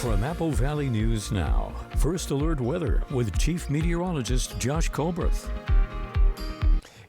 From Apple Valley News Now, First Alert Weather with Chief Meteorologist Josh Colberth.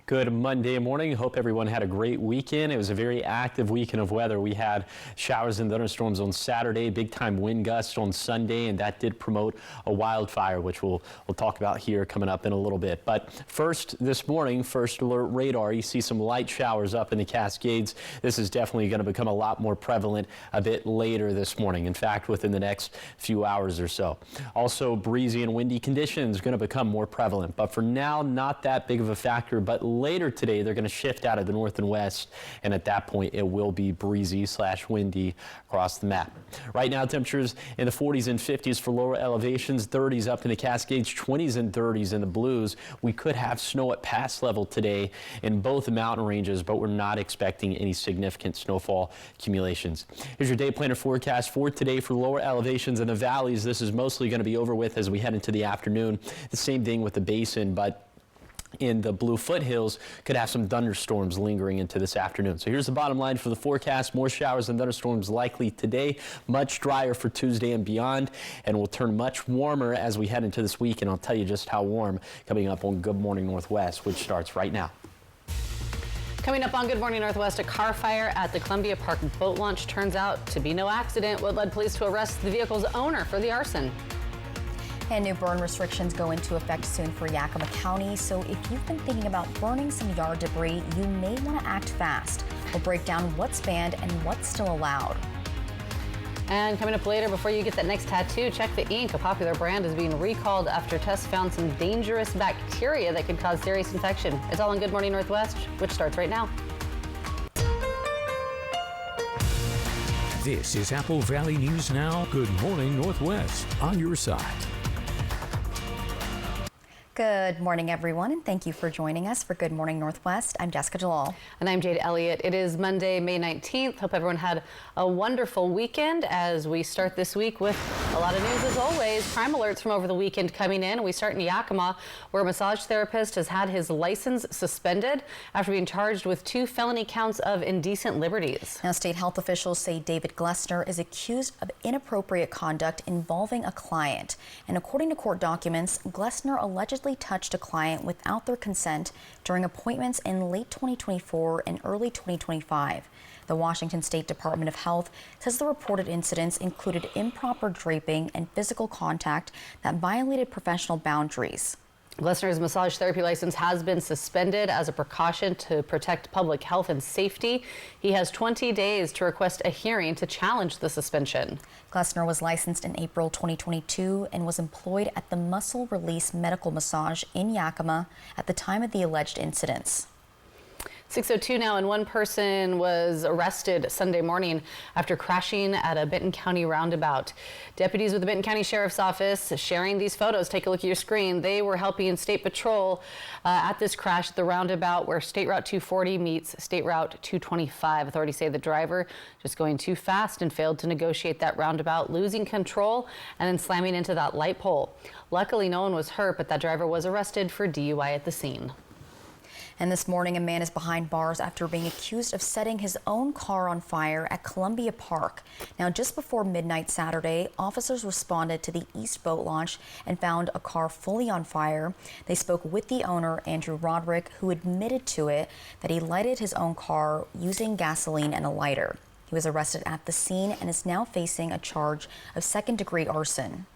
Good Monday morning. Hope everyone had a great weekend. It was a very active weekend of weather. We had showers and thunderstorms on Saturday, big time wind gusts on Sunday, and that did promote a wildfire, which we'll talk about here coming up in a little bit. But first, this morning, First Alert radar, you see some light showers up in the Cascades. This is definitely going to become a lot more prevalent a bit later this morning. In fact, within the next few hours or so. Also, breezy and windy conditions going to become more prevalent. But for now, not that big of a factor. But later today, they're going to shift out of the north and west, and at that point, it will be breezy / windy across the map. Right now, temperatures in the 40s and 50s for lower elevations, 30s up in the Cascades, 20s and 30s in the Blues. We could have snow at pass level today in both the mountain ranges, but we're not expecting any significant snowfall accumulations. Here's your day planner forecast for today for lower elevations in the valleys. This is mostly going to be over with as we head into the afternoon. The same thing with the basin, but in the Blue Foothills could have some thunderstorms lingering into this afternoon. So here's the bottom line for the forecast. More showers and thunderstorms likely today, much drier for Tuesday and beyond, and will turn much warmer as we head into this week. And I'll tell you just how warm coming up on Good Morning Northwest, which starts right now. Coming up on Good Morning Northwest, a car fire at the Columbia Park boat launch turns out to be no accident, what led police to arrest the vehicle's owner for the arson. And new burn restrictions go into effect soon for Yakima County, so if you've been thinking about burning some yard debris, you may want to act fast. We'll break down what's banned and what's still allowed. And coming up later, before you get that next tattoo, check the ink. A popular brand is being recalled after tests found some dangerous bacteria that could cause serious infection. It's all on Good Morning Northwest, which starts right now. This is Apple Valley News Now. Good Morning Northwest on your side. Good morning, everyone, and thank you for joining us for Good Morning Northwest. I'm Jessica Jalal. And I'm Jade Elliott. It is Monday, May 19th. Hope everyone had a wonderful weekend as we start this week with a lot of news as always. Crime alerts from over the weekend coming in. We start in Yakima, where a massage therapist has had his license suspended after being charged with 2 felony counts of indecent liberties. Now, state health officials say David Glessner is accused of inappropriate conduct involving a client. And according to court documents, Glessner allegedly touched a client without their consent during appointments in late 2024 and early 2025. The Washington State Department of Health says the reported incidents included improper draping and physical contact that violated professional boundaries. Glessner's massage therapy license has been suspended as a precaution to protect public health and safety. He has 20 days to request a hearing to challenge the suspension. Glessner was licensed in April 2022 and was employed at the Muscle Release Medical Massage in Yakima at the time of the alleged incidents. 6:02 now, and one person was arrested Sunday morning after crashing at a Benton County roundabout. Deputies with the Benton County Sheriff's Office sharing these photos. Take a look at your screen. They were helping State Patrol at this crash at the roundabout where State Route 240 meets State Route 225. Authorities say the driver just going too fast and failed to negotiate that roundabout, losing control and then slamming into that light pole. Luckily, no one was hurt, but that driver was arrested for DUI at the scene. And this morning, a man is behind bars after being accused of setting his own car on fire at Columbia Park. Now, just before midnight Saturday, officers responded to the East Boat Launch and found a car fully on fire. They spoke with the owner, Andrew Roderick, who admitted to it that he lighted his own car using gasoline and a lighter. He was arrested at the scene and is now facing a charge of second-degree arson.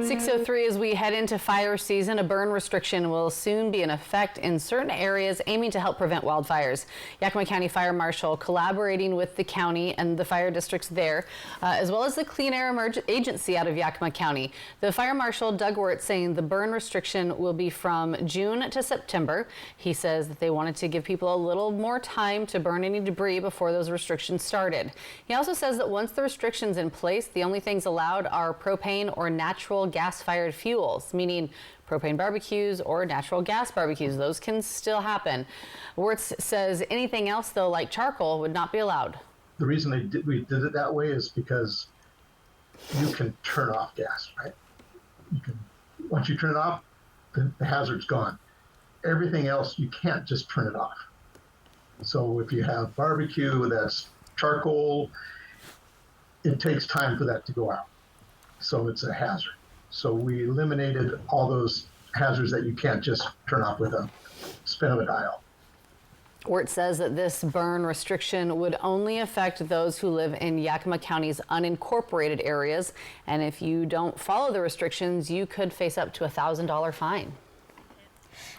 6:03 as we head into fire season, a burn restriction will soon be in effect in certain areas aiming to help prevent wildfires. Yakima County Fire Marshal collaborating with the county and the fire districts there, as well as the Clean Air Agency out of Yakima County. The Fire Marshal, Doug Wirtz, saying the burn restriction will be from June to September. He says that they wanted to give people a little more time to burn any debris before those restrictions started. He also says that once the restrictions in place, the only things allowed are propane or natural gas-fired fuels, meaning propane barbecues or natural gas barbecues. Those can still happen. Wirtz says anything else, though, like charcoal, would not be allowed. The reason we did it that way is because you can turn off gas, right? Once you turn it off, the hazard's gone. Everything else, you can't just turn it off. So if you have barbecue that's charcoal, it takes time for that to go out. So it's a hazard. So we eliminated all those hazards that you can't just turn off with a spin of a dial. Where it says that this burn restriction would only affect those who live in Yakima County's unincorporated areas. And if you don't follow the restrictions, you could face up to a $1,000 fine.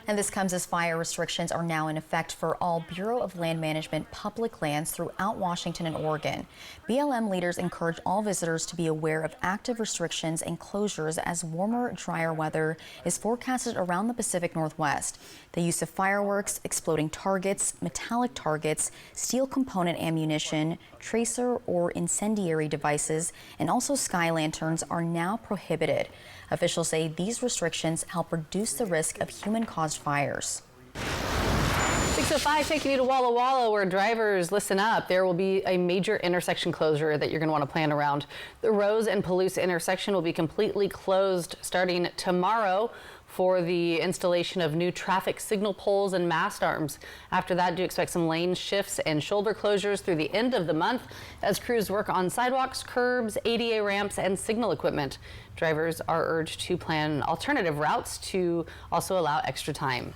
And this comes as fire restrictions are now in effect for all Bureau of Land Management public lands throughout Washington and Oregon. BLM leaders encourage all visitors to be aware of active restrictions and closures as warmer, drier weather is forecasted around the Pacific Northwest. The use of fireworks, exploding targets, metallic targets, steel component ammunition, tracer or incendiary devices, and also sky lanterns are now prohibited. Officials say these restrictions help reduce the risk of human-caused fires. 6:05 taking you to Walla Walla, where drivers listen up. There will be a major intersection closure that you're going to want to plan around. The Rose and Palouse intersection will be completely closed starting tomorrow for the installation of new traffic signal poles and mast arms. After that, do expect some lane shifts and shoulder closures through the end of the month as crews work on sidewalks, curbs, ADA ramps, and signal equipment. Drivers are urged to plan alternative routes to also allow extra time.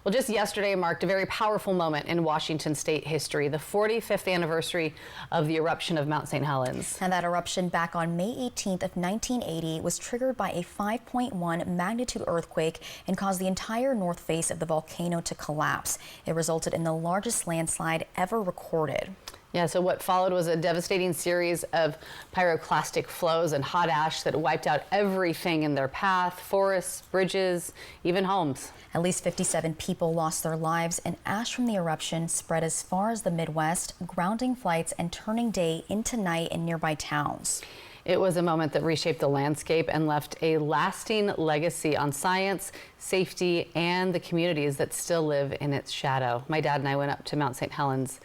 Well, just yesterday marked a very powerful moment in Washington state history, the 45th anniversary of the eruption of Mount St. Helens. And that eruption back on May 18th of 1980 was triggered by a 5.1 magnitude earthquake and caused the entire north face of the volcano to collapse. It resulted in the largest landslide ever recorded. Yeah, so what followed was a devastating series of pyroclastic flows and hot ash that wiped out everything in their path, forests, bridges, even homes. At least 57 people lost their lives, and ash from the eruption spread as far as the Midwest, grounding flights and turning day into night in nearby towns. It was a moment that reshaped the landscape and left a lasting legacy on science, safety, and the communities that still live in its shadow. My dad and I went up to Mount St. Helens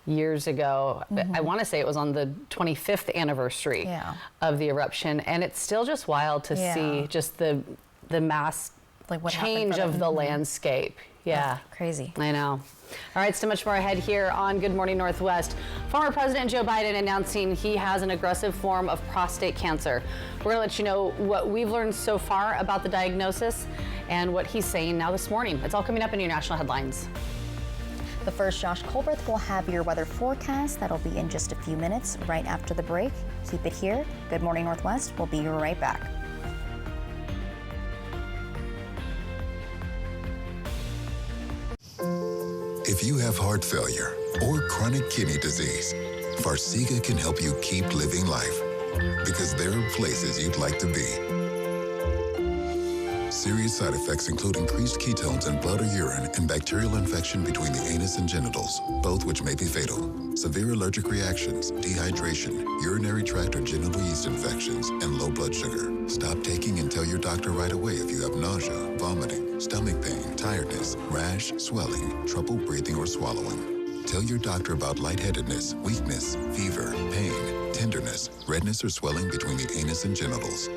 years ago. I want to say it was on the 25th anniversary of the eruption, and it's still just wild to see just the mass change of the landscape. Yeah. Crazy. I know. All right, so much more ahead here on Good Morning Northwest. Former President Joe Biden announcing he has an aggressive form of prostate cancer. We're going to let you know what we've learned so far about the diagnosis and what he's saying now this morning. It's all coming up in your national headlines. But first, Josh Colbert will have your weather forecast. That'll be in just a few minutes right after the break. Keep it here. Good Morning Northwest. We'll be right back. If you have heart failure or chronic kidney disease, Farxiga can help you keep living life, because there are places you'd like to be. Serious side effects include increased ketones in blood or urine and bacterial infection between the anus and genitals, both which may be fatal. Severe allergic reactions, dehydration, urinary tract or genital yeast infections, and low blood sugar. Stop taking and tell your doctor right away if you have nausea, vomiting, stomach pain, tiredness, rash, swelling, trouble breathing or swallowing. Tell your doctor about lightheadedness, weakness, fever, pain, tenderness, redness or swelling between the anus and genitals.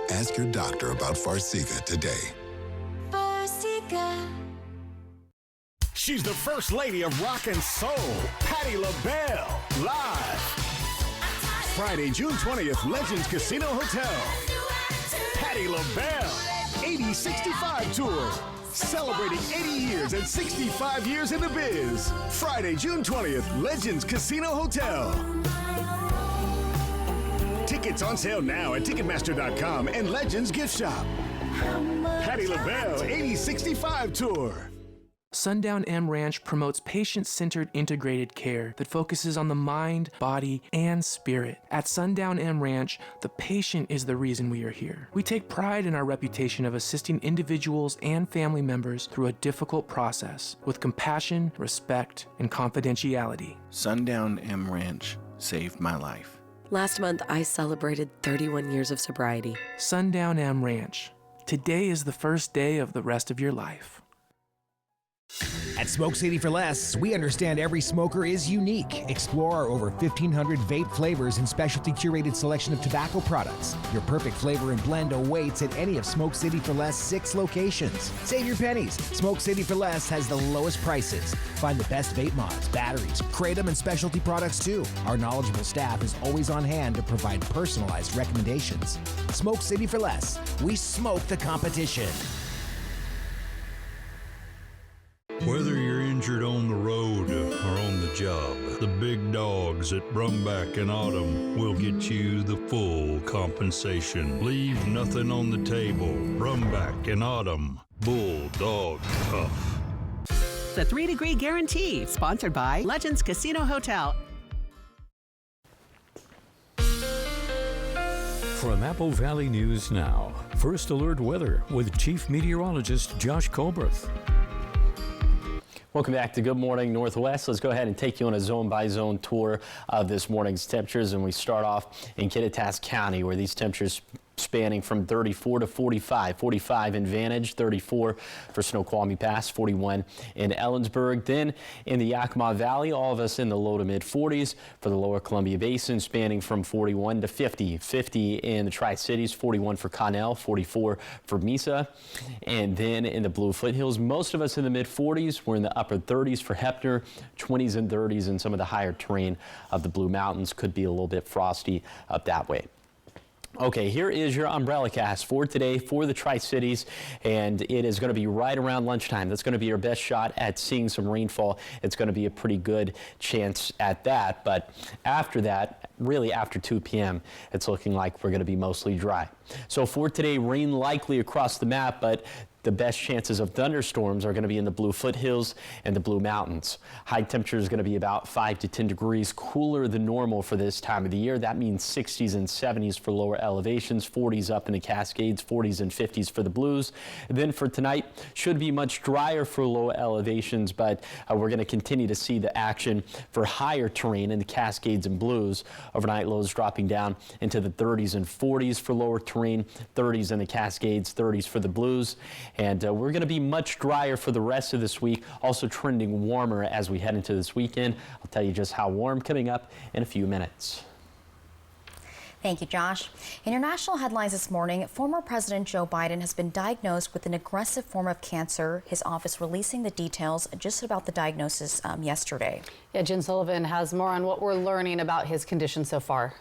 Ask your doctor about Farxiga today. Farxiga. She's the first lady of rock and soul, Patti LaBelle, live. Friday, June 20th, Legends Casino Hotel. Patti LaBelle, 8065 Tour. Celebrating 80 years and 65 years in the biz. Friday, June 20th, Legends Casino Hotel. Tickets on sale now at Ticketmaster.com and Legends Gift Shop. Patti LaBelle 8065 Tour. Sundown M Ranch promotes patient-centered integrated care that focuses on the mind, body, and spirit. At Sundown M Ranch, the patient is the reason we are here. We take pride in our reputation of assisting individuals and family members through a difficult process with compassion, respect, and confidentiality. Sundown M Ranch saved my life. Last month, I celebrated 31 years of sobriety. Sundown M Ranch. Today is the first day of the rest of your life. At Smoke City for Less, we understand every smoker is unique. Explore our over 1,500 vape flavors and specialty curated selection of tobacco products. Your perfect flavor and blend awaits at any of Smoke City for Less 6 locations. Save your pennies. Smoke City for Less has the lowest prices. Find the best vape mods, batteries, kratom, and specialty products too. Our knowledgeable staff is always on hand to provide personalized recommendations. Smoke City for Less. We smoke the competition. Whether you're injured on the road or on the job, the big dogs at Brumback and Autumn will get you the full compensation. Leave nothing on the table. Brumback and Autumn. Bulldog tough. The 3-Degree Guarantee, sponsored by Legends Casino Hotel. From Apple Valley News Now, First Alert Weather with Chief Meteorologist Josh Colbreth. Welcome back to Good Morning Northwest. Let's go ahead and take you on a zone-by-zone tour of this morning's temperatures, and we start off in Kittitas County, where these temperatures spanning from 34 to 45. 45 in Vantage, 34 for Snoqualmie Pass, 41 in Ellensburg. Then in the Yakima Valley, all of us in the low to mid 40s for the lower Columbia Basin, spanning from 41 to 50. 50 in the Tri-Cities, 41 for Connell, 44 for Mesa. And then in the Blue Foothills, most of us in the mid 40s. We're in the upper 30s for Heppner, 20s and 30s in some of the higher terrain of the Blue Mountains. Could be a little bit frosty up that way. Okay, here is your umbrella cast for today for the Tri-Cities, and it is going to be right around lunchtime. That's going to be your best shot at seeing some rainfall. It's going to be a pretty good chance at that, but after that, really after 2 p.m., it's looking like we're going to be mostly dry. So for today, rain likely across the map, but the best chances of thunderstorms are going to be in the Blue Foothills and the Blue Mountains. High temperature is going to be about 5 to 10 degrees cooler than normal for this time of the year. That means 60s and 70s for lower elevations, 40s up in the Cascades, 40s and 50s for the Blues. And then for tonight, should be much drier for low elevations, but we're going to continue to see the action for higher terrain in the Cascades and Blues. Overnight lows dropping down into the 30s and 40s for lower terrain, 30s in the Cascades, 30s for the Blues. And we're going to be much drier for the rest of this week, also trending warmer as we head into this weekend. I'll tell you just how warm coming up in a few minutes. Thank you, Josh. In your national headlines this morning, former President Joe Biden has been diagnosed with an aggressive form of cancer. His office releasing the details just about the diagnosis yesterday. Yeah, Jen Sullivan has more on what we're learning about his condition so far.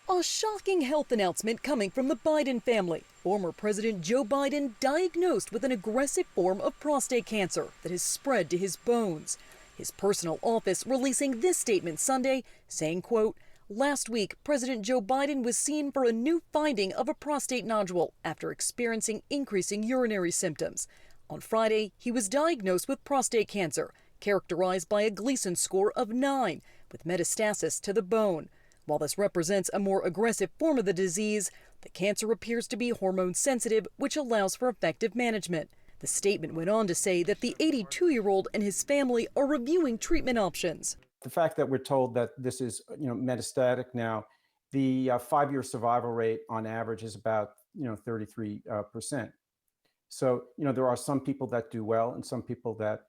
A shocking health announcement coming from the Biden family. Former President Joe Biden diagnosed with an aggressive form of prostate cancer that has spread to his bones. His personal office releasing this statement Sunday, saying, quote, "Last week, President Joe Biden was seen for a new finding of a prostate nodule after experiencing increasing urinary symptoms. On Friday, he was diagnosed with prostate cancer, characterized by a Gleason score of 9, with metastasis to the bone. While this represents a more aggressive form of the disease, the cancer appears to be hormone sensitive, which allows for effective management." The statement went on to say that the 82-year-old and his family are reviewing treatment options. The fact that we're told that this is, metastatic now, the 5-year survival rate on average is about, 33%. So, there are some people that do well and some people that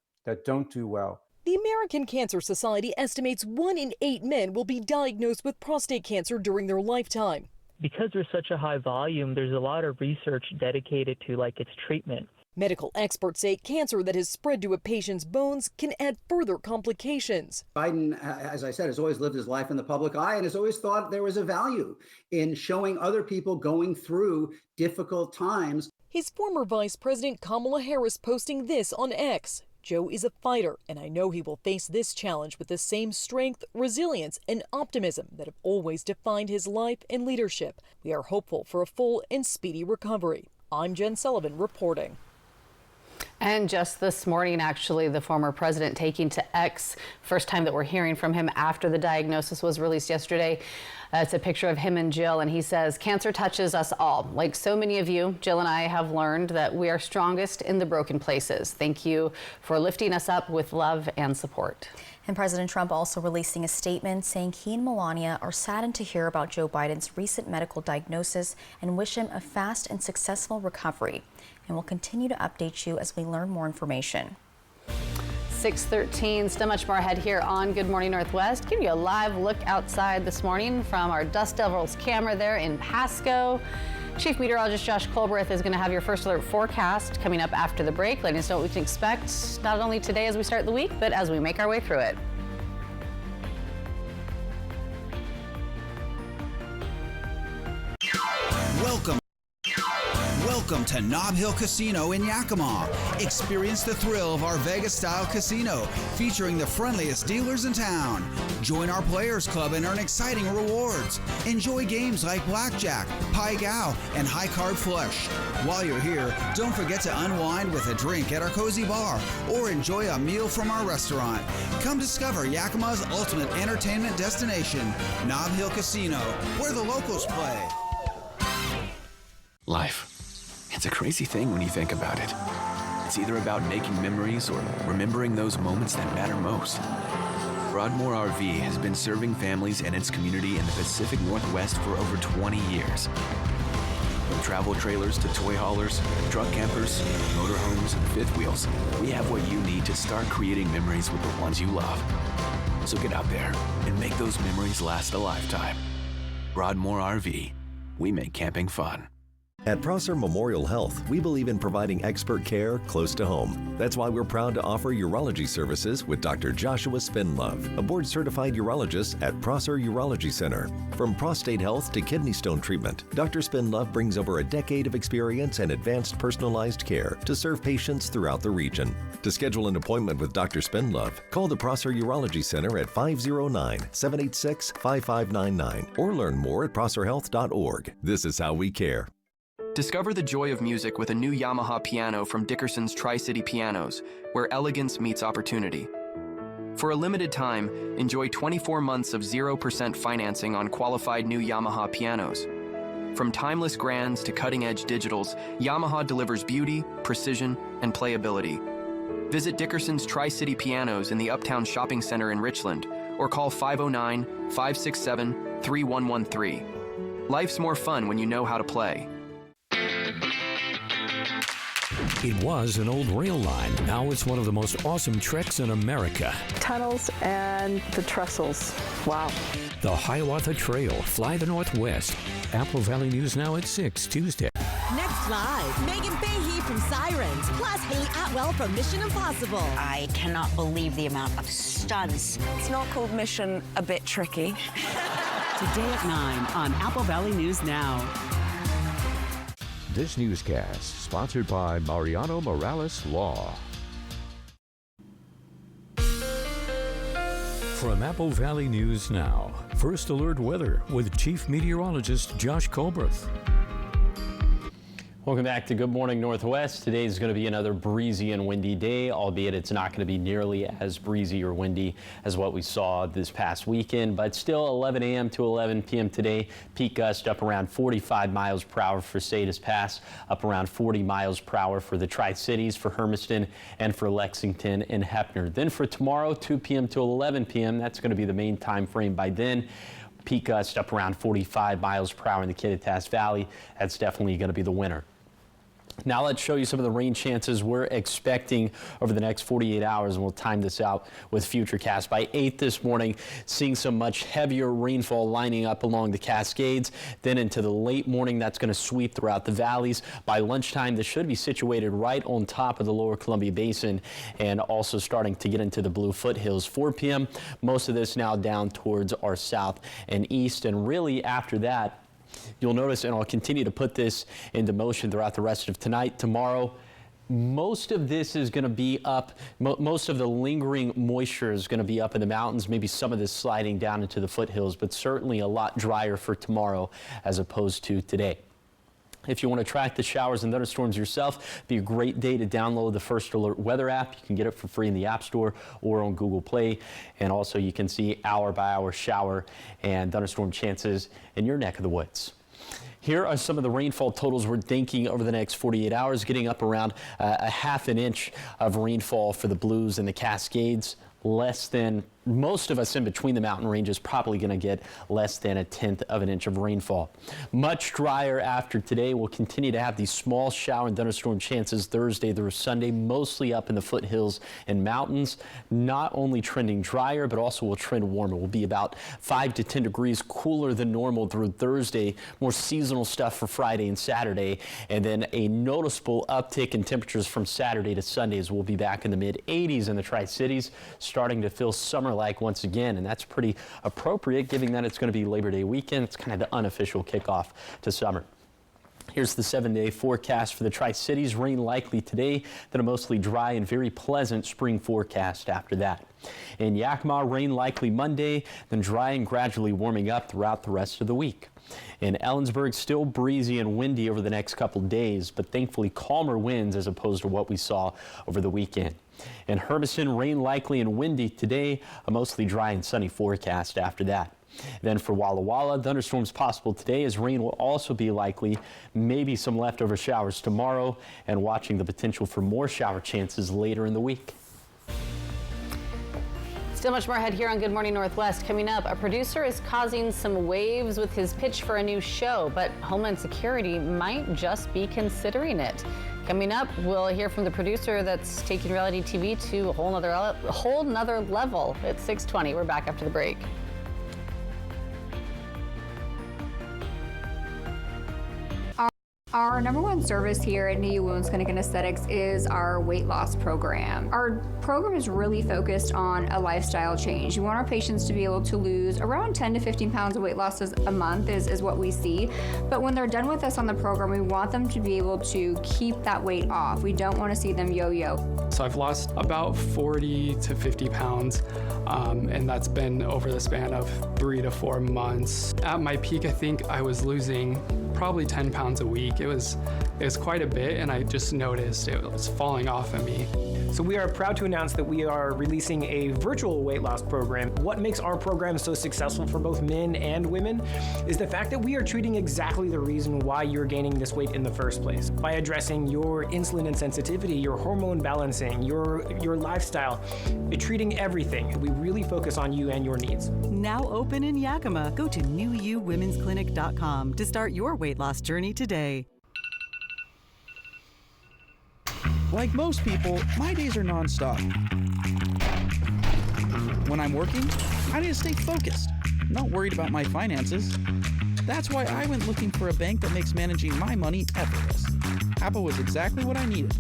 don't do well. The American Cancer Society estimates 1 in 8 men will be diagnosed with prostate cancer during their lifetime. Because there's such a high volume, there's a lot of research dedicated to its treatment. Medical experts say cancer that has spread to a patient's bones can add further complications. Biden, as I said, has always lived his life in the public eye and has always thought there was a value in showing other people going through difficult times. His former Vice President Kamala Harris posting this on X. "Joe is a fighter, and I know he will face this challenge with the same strength, resilience, and optimism that have always defined his life and leadership. We are hopeful for a full and speedy recovery." I'm Jen Sullivan reporting. And just this morning, actually, the former president taking to X, first time that we're hearing from him after the diagnosis was released yesterday. It's a picture of him and Jill, and he says, "Cancer touches us all. Like so many of you, Jill and I have learned that we are strongest in the broken places. Thank you for lifting us up with love and support." And President Trump also releasing a statement saying he and Melania are saddened to hear about Joe Biden's recent medical diagnosis and wish him a fast and successful recovery. And we'll continue to update you as we learn more information. 6:13. Still much more ahead here on Good Morning Northwest. Give you a live look outside this morning from our Dust Devils camera there in Pasco. Chief Meteorologist Josh Colbreth is going to have your first alert forecast coming up after the break, letting us know what we can expect not only today as we start the week, but as we make our way through it. Welcome to Nob Hill Casino in Yakima. Experience the thrill of our Vegas-style casino, featuring the friendliest dealers in town. Join our Players Club and earn exciting rewards. Enjoy games like Blackjack, Pai Gow, and High Card Flush. While you're here, don't forget to unwind with a drink at our cozy bar or enjoy a meal from our restaurant. Come discover Yakima's ultimate entertainment destination, Nob Hill Casino, where the locals play. Life. It's a crazy thing when you think about it. It's either about making memories or remembering those moments that matter most. Broadmoor RV has been serving families and its community in the Pacific Northwest for over 20 years. From travel trailers to toy haulers, truck campers, motorhomes, and fifth wheels, we have what you need to start creating memories with the ones you love. So get out there and make those memories last a lifetime. Broadmoor RV. We make camping fun. At Prosser Memorial Health, we believe in providing expert care close to home. That's why we're proud to offer urology services with Dr. Joshua Spinlove, a board-certified urologist at Prosser Urology Center. From prostate health to kidney stone treatment, Dr. Spinlove brings over a decade of experience and advanced personalized care to serve patients throughout the region. To schedule an appointment with Dr. Spinlove, call the Prosser Urology Center at 509-786-5599 or learn more at prosserhealth.org. This is how we care. Discover the joy of music with a new Yamaha piano from Dickerson's Tri-City Pianos, where elegance meets opportunity. For a limited time, enjoy 24 months of 0% financing on qualified new Yamaha pianos. From timeless grands to cutting-edge digitals, Yamaha delivers beauty, precision, and playability. Visit Dickerson's Tri-City Pianos in the Uptown Shopping Center in Richland, or call 509-567-3113. Life's more fun when you know how to play. It was an old rail line. Now it's one of the most awesome treks in America. Tunnels and the trestles. Wow. The Hiawatha Trail. Fly the Northwest. Apple Valley News Now at 6 Tuesday. Next live, Megan Fahey from Sirens, plus Haley Atwell from Mission Impossible. I cannot believe the amount of stunts. It's not called Mission a bit tricky. Today at 9 on Apple Valley News Now. This newscast sponsored by Mariano Morales Law. From Apple Valley News Now, First Alert Weather with Chief Meteorologist Josh Colbreth. Welcome back to Good Morning Northwest. Today is going to be another breezy and windy day, albeit it's not going to be nearly as breezy or windy as what we saw this past weekend, but still 11 a.m. to 11 p.m. today. Peak gust up around 45 miles per hour for Salinas Pass, up around 40 miles per hour for the Tri-Cities, for Hermiston, and for Lexington and Heppner. Then for tomorrow, 2 p.m. to 11 p.m., that's going to be the main time frame by then. Peak gust up around 45 miles per hour in the Kittitas Valley. That's definitely going to be the winner. Now let's show you some of the rain chances we're expecting over the next 48 hours, and we'll time this out with Futurecast. By 8 this morning, seeing some much heavier rainfall lining up along the Cascades. Then into the late morning, that's going to sweep throughout the valleys. By lunchtime, this should be situated right on top of the lower Columbia Basin and also starting to get into the Blue Foothills. 4 p.m., most of this now down towards our south and east, and really after that, you'll notice, and I'll continue to put this into motion throughout the rest of tonight, tomorrow, most of this is going to be up. Most of the lingering moisture is going to be up in the mountains, maybe some of this sliding down into the foothills, but certainly a lot drier for tomorrow as opposed to today. If you want to track the showers and thunderstorms yourself, it'd be a great day to download the First Alert Weather app. You can get it for free in the App Store or on Google Play. And also you can see hour-by-hour shower and thunderstorm chances in your neck of the woods. Here are some of the rainfall totals we're thinking over the next 48 hours, getting up around a half an inch of rainfall for the Blues and the Cascades. Less than most of us in between the mountain ranges probably going to get less than 1/10 of an inch of rainfall. Much drier after today. We'll continue to have these small shower and thunderstorm chances Thursday through Sunday, mostly up in the foothills and mountains. Not only trending drier, but also will trend warmer. We'll be about 5 to 10 degrees cooler than normal through Thursday. More seasonal stuff for Friday and Saturday, and then a noticeable uptick in temperatures from Saturday to Sunday as we'll be back in the mid-80s in the Tri-Cities, starting to feel summer-like once again, and that's pretty appropriate given that it's going to be Labor Day weekend. It's kind of the unofficial kickoff to summer. Here's the 7-day forecast for the Tri-Cities. Rain likely today, then a mostly dry and very pleasant spring forecast after that. In Yakima, rain likely Monday, then dry and gradually warming up throughout the rest of the week. In Ellensburg, still breezy and windy over the next couple days, but thankfully calmer winds as opposed to what we saw over the weekend. In Hermiston, rain likely and windy today, a mostly dry and sunny forecast after that. Then for Walla Walla, thunderstorms possible today as rain will also be likely, maybe some leftover showers tomorrow, and watching the potential for more shower chances later in the week. Still much more ahead here on Good Morning Northwest. Coming up, a producer is causing some waves with his pitch for a new show, but Homeland Security might just be considering it. Coming up, we'll hear from the producer that's taking reality TV to a whole nother level. It's 6:20. We're back after the break. Our number one service here at NIU Women's Clinic and Aesthetics is our weight loss program. Our program is really focused on a lifestyle change. We want our patients to be able to lose around 10 to 15 pounds of weight loss a month is what we see. But when they're done with us on the program, we want them to be able to keep that weight off. We don't want to see them yo-yo. So I've lost about 40 to 50 pounds, and that's been over the span of 3 to 4 months. At my peak, I think I was losing probably 10 pounds a week. It was quite a bit, and I just noticed it was falling off of me. So we are proud to announce that we are releasing a virtual weight loss program. What makes our program so successful for both men and women is the fact that we are treating exactly the reason why you're gaining this weight in the first place. By addressing your insulin insensitivity, your hormone balancing, your lifestyle, treating everything. We really focus on you and your needs. Now open in Yakima. Go to newuwomensclinic.com to start your weight loss journey today. Like most people, my days are nonstop. When I'm working, I need to stay focused, not worried about my finances. That's why I went looking for a bank that makes managing my money effortless. Apple was exactly what I needed.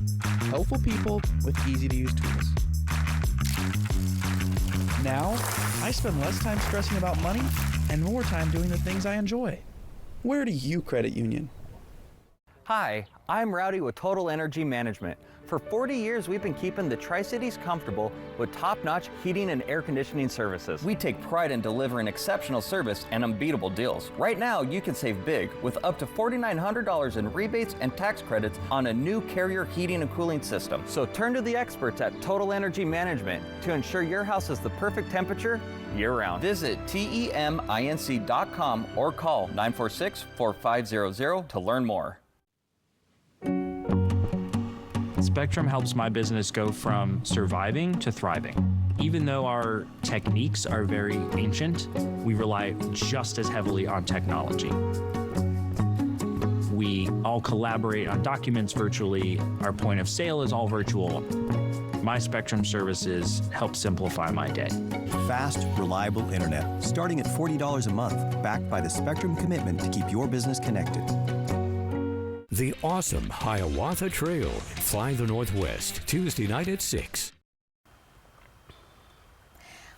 Helpful people with easy-to-use tools. Now, I spend less time stressing about money and more time doing the things I enjoy. Where do you credit union? Hi, I'm Rowdy with Total Energy Management. For 40 years, we've been keeping the Tri-Cities comfortable with top-notch heating and air conditioning services. We take pride in delivering exceptional service and unbeatable deals. Right now, you can save big with up to $4,900 in rebates and tax credits on a new Carrier heating and cooling system. So turn to the experts at Total Energy Management to ensure your house is the perfect temperature year-round. Visit TEMINC.com or call 946-4500 to learn more. Spectrum helps my business go from surviving to thriving. Even though our techniques are very ancient, we rely just as heavily on technology. We all collaborate on documents virtually. Our point of sale is all virtual. My Spectrum services help simplify my day. Fast, reliable internet, starting at $40 a month, backed by the Spectrum commitment to keep your business connected. The awesome Hiawatha Trail. Fly the Northwest, Tuesday night at 6.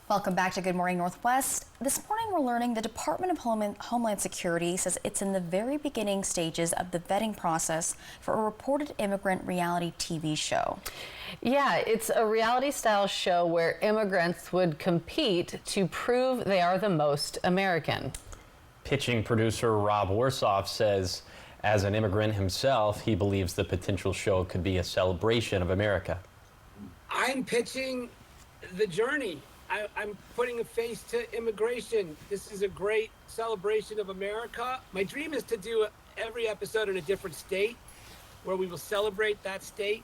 Welcome back to Good Morning Northwest. This morning we're learning the Department of Homeland Security says it's in the very beginning stages of the vetting process for a reported immigrant reality TV show. Yeah, it's a reality-style show where immigrants would compete to prove they are the most American. Pitching producer Rob Warsoff says, as an immigrant himself, he believes the potential show could be a celebration of America. I'm pitching the journey. I'm putting a face to immigration. This is a great celebration of America. My dream is to do every episode in a different state where we will celebrate that state.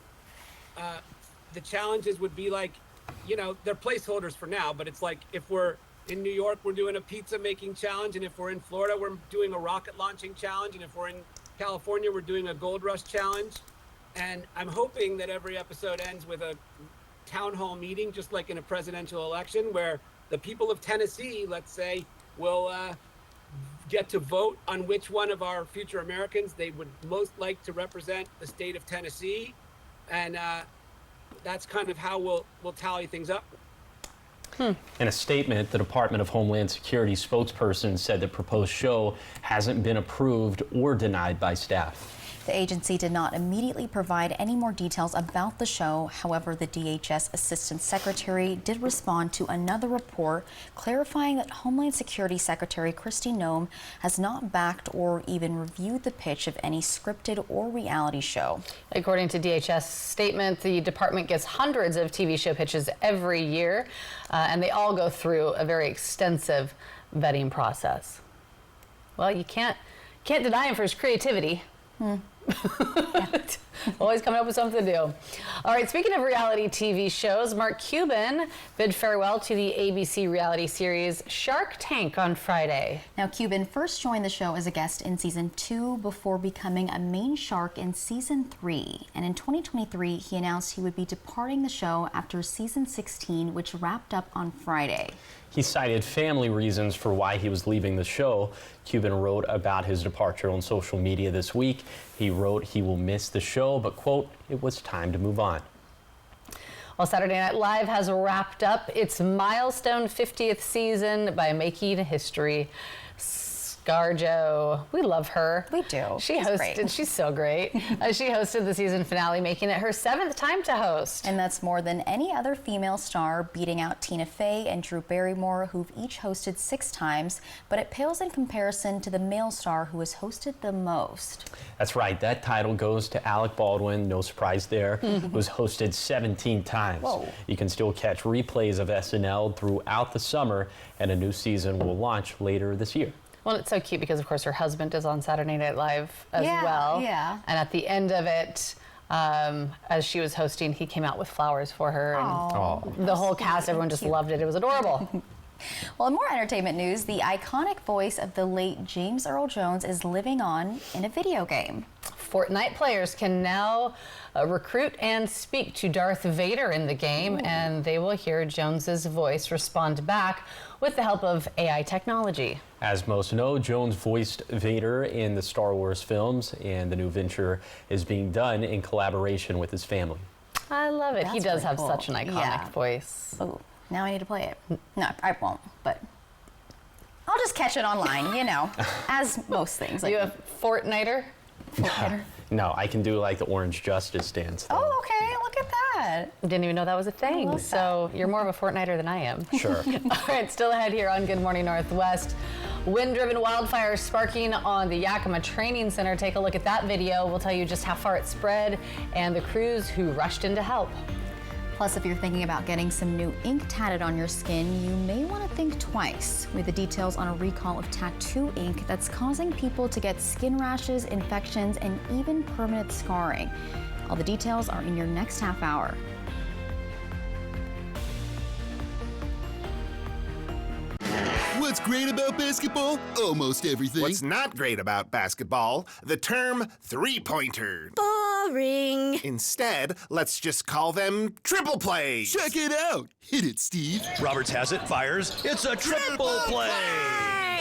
The challenges would be like you know, they're placeholders for now, but it's like if we're in New York, we're doing a pizza making challenge, and if we're in Florida, we're doing a rocket launching challenge, and if we're in California, we're doing a gold rush challenge. And I'm hoping that every episode ends with a town hall meeting, just like in a presidential election, where the people of Tennessee, let's say, will get to vote on which one of our future Americans they would most like to represent the state of Tennessee. And that's kind of how we'll tally things up. In a statement, the Department of Homeland Security spokesperson said the proposed show hasn't been approved or denied by staff. The agency did not immediately provide any more details about the show. However, the DHS Assistant Secretary did respond to another report clarifying that Homeland Security Secretary Kristi Noem has not backed or even reviewed the pitch of any scripted or reality show. According to DHS statement, the department gets hundreds of TV show pitches every year, and they all go through a very extensive vetting process. Well, you can't deny him for his creativity. Always coming up with something to do. All right, speaking of reality TV shows, Mark Cuban bid farewell to the ABC reality series Shark Tank on Friday. Now, Cuban first joined the show as a guest in season 2 before becoming a main shark in season 3. And in 2023, he announced he would be departing the show after season 16, which wrapped up on Friday. He cited family reasons for why he was leaving the show. Cuban wrote about his departure on social media this week. He wrote he will miss the show, but, quote, it was time to move on. Well, Saturday Night Live has wrapped up its milestone 50th season by making history. ScarJo, we love her. We do. She's great. She's so great. She hosted the season finale, making it her 7th time to host. And that's more than any other female star, beating out Tina Fey and Drew Barrymore, who've each hosted 6 times. But it pales in comparison to the male star who has hosted the most. That's right. That title goes to Alec Baldwin. No surprise there. Who's hosted 17 times. Whoa. You can still catch replays of SNL throughout the summer, and a new season will launch later this year. Well, it's so cute because, of course, her husband is on Saturday Night Live as well. Yeah. And at the end of it, as she was hosting, he came out with flowers for her. And the whole cast, everyone just loved it. It was adorable. Well, in more entertainment news, the iconic voice of the late James Earl Jones is living on in a video game. Fortnite players can now recruit and speak to Darth Vader in the game, and they will hear Jones's voice respond back with the help of AI technology. As most know, Jones voiced Vader in the Star Wars films, and the new venture is being done in collaboration with his family. I love it. That's he does really have cool. such an iconic voice. Oh, now I need to play it. No, I won't, but I'll just catch it online, you know, as most things. You a Fortniter? No, I can do like the Orange Justice dance thing. Oh, okay. Look at that. Didn't even know that was a thing. So you're more of a Fortniter than I am. Sure. All right, still ahead here on Good Morning Northwest. Wind-driven wildfires sparking on the Yakima Training Center. Take a look at that video. We'll tell you just how far it spread and the crews who rushed in to help. Plus, if you're thinking about getting some new ink tatted on your skin, you may want to think twice. We have the details on a recall of tattoo ink that's causing people to get skin rashes, infections, and even permanent scarring. All the details are in your next half hour. What's great about basketball? Almost everything. What's not great about basketball? The term three-pointer. Boring. Instead, let's just call them triple plays. Check it out. Hit it, Steve. Roberts has it, fires. It's a triple play.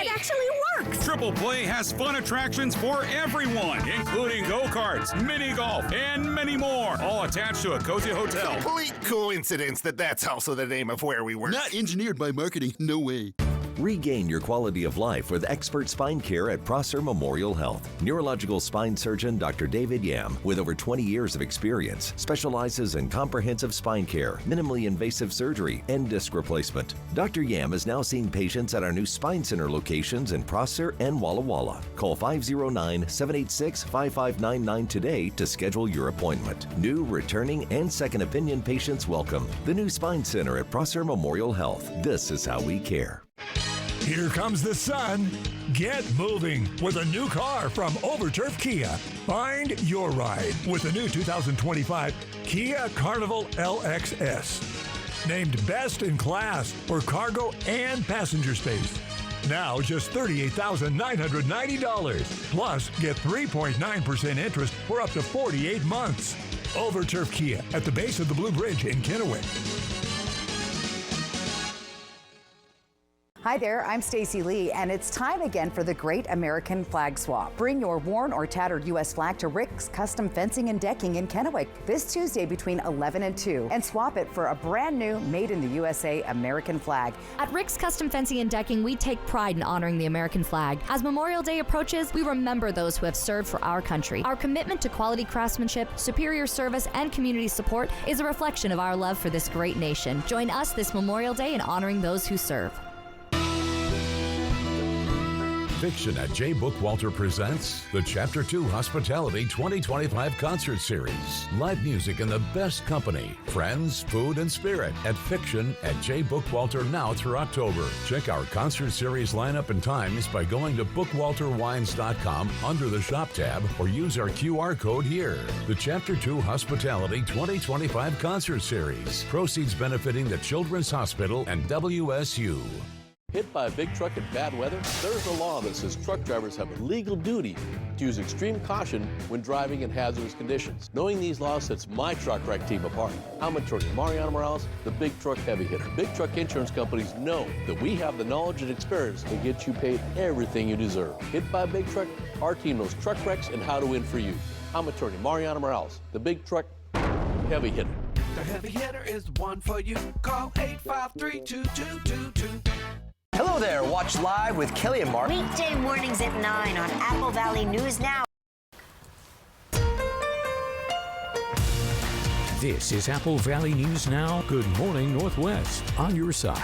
It actually works. Triple Play has fun attractions for everyone, including go-karts, mini golf, and many more, all attached to a cozy hotel. Complete coincidence that that's also the name of where we work. Not engineered by marketing. No way. Regain your quality of life with expert spine care at Prosser Memorial Health. Neurological spine surgeon Dr. David Yam, with over 20 years of experience, specializes in comprehensive spine care, minimally invasive surgery, and disc replacement. Dr. Yam is now seeing patients at our new Spine Center locations in Prosser and Walla Walla. Call 509-786-5599 today to schedule your appointment. New, returning, and second opinion patients welcome. The new Spine Center at Prosser Memorial Health. This is how we care. Here comes the sun. Get moving with a new car from Overturf Kia. Find your ride with the new 2025 Kia Carnival LXS. Named best in class for cargo and passenger space. Now just $38,990. Plus, get 3.9% interest for up to 48 months. Overturf Kia at the base of the Blue Bridge in Kennewick. Hi there, I'm Stacy Lee, and it's time again for the Great American Flag Swap. Bring your worn or tattered U.S. flag to Rick's Custom Fencing and Decking in Kennewick this Tuesday between 11 and 2 and swap it for a brand new Made in the USA American flag. At Rick's Custom Fencing and Decking, we take pride in honoring the American flag. As Memorial Day approaches, we remember those who have served for our country. Our commitment to quality craftsmanship, superior service, and community support is a reflection of our love for this great nation. Join us this Memorial Day in honoring those who serve. Fiction at J. Bookwalter presents the Chapter 2 Hospitality 2025 Concert Series. Live music in the best company, friends, food, and spirit at Fiction at J. Bookwalter now through October. Check our concert series lineup and times by going to bookwalterwines.com under the Shop tab or use our QR code here. The Chapter 2 Hospitality 2025 Concert Series. Proceeds benefiting the Children's Hospital and WSU. Hit by a big truck in bad weather? There's a law that says truck drivers have a legal duty to use extreme caution when driving in hazardous conditions. Knowing these laws sets my truck wreck team apart. I'm attorney Mariano Morales, the big truck heavy hitter. Big truck insurance companies know that we have the knowledge and experience to get you paid everything you deserve. Hit by a big truck, our team knows truck wrecks and how to win for you. I'm attorney Mariano Morales, the big truck heavy hitter. The heavy hitter is the one for you. Call 853-2222. Hello there. Watch Live with Kelly and Mark. Weekday mornings at 9 on Apple Valley News Now. This is Apple Valley News Now. Good morning, Northwest, on your side.